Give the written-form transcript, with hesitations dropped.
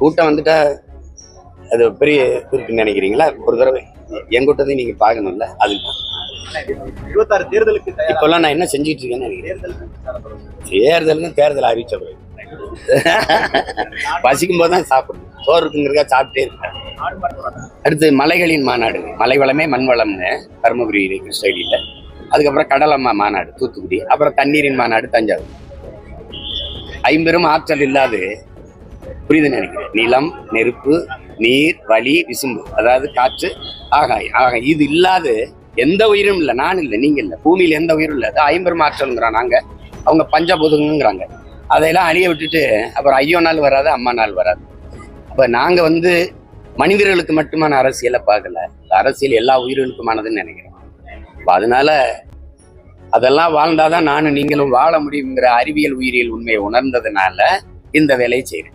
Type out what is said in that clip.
கூட்டம் வந்துட்டா அது பெரிய இருக்குன்னு நினைக்கிறீங்களா? ஒரு தடவை என் கூட்டத்தையும் நீங்க பாக்கணும்ல. அதுதான் 26 தேர்தலுக்கு இப்பெல்லாம் நான் என்ன செஞ்சிட்டு இருக்கேன்னு நினைக்கிறேன். தேர்தல் அறிவிச்ச பிறகு பசிக்கும் போதுதான் சாப்பிடணும். சோறு இருக்குங்கிறதா சாப்பிட்டே இருக்கேன். அடுத்து மலைகளின் மாநாடு, மலை வளமே மண் வளம்னு தருமபுரி கிருஷ்ணகிரியில. அதுக்கப்புறம் கடலம்மா மாநாடு தூத்துக்குடி. அப்புறம் தண்ணீரின் மாநாடு தஞ்சாவூர். ஐம்பெரும் ஆற்றல் இல்லாது புரியுதுன்னு நினைக்கிறேன். நிலம், நெருப்பு, நீர், வளி, விசும்பு, அதாவது காற்று, ஆகாயம். இது இல்லாத எந்த உயிரும் இல்லை. நான் இல்லை, நீங்க இல்லை, பூமியில எந்த உயிரும் இல்லை. அது ஐம்பெரும் ஆற்றல்ங்கிறான். நாங்க அவங்க பஞ்சபூதங்கிறாங்க. அதையெல்லாம் அழிய விட்டுட்டு அப்புறம் ஐயோ நாள் வராது, அம்மா நாள் வராது. அப்ப நாங்க மனிதர்களுக்கு மட்டுமான அரசியலை பார்க்கல. அரசியல் எல்லா உயிர்களுக்குமானதுன்னு நினைக்கிறேன். அதனால அதெல்லாம் வாழ்ந்தாதான் நானும் நீங்களும் வாழ முடியுங்கிற அறிவியல் உயிரியல் உண்மையை உணர்ந்ததுனால இந்த வேலையை செய்யறேன்.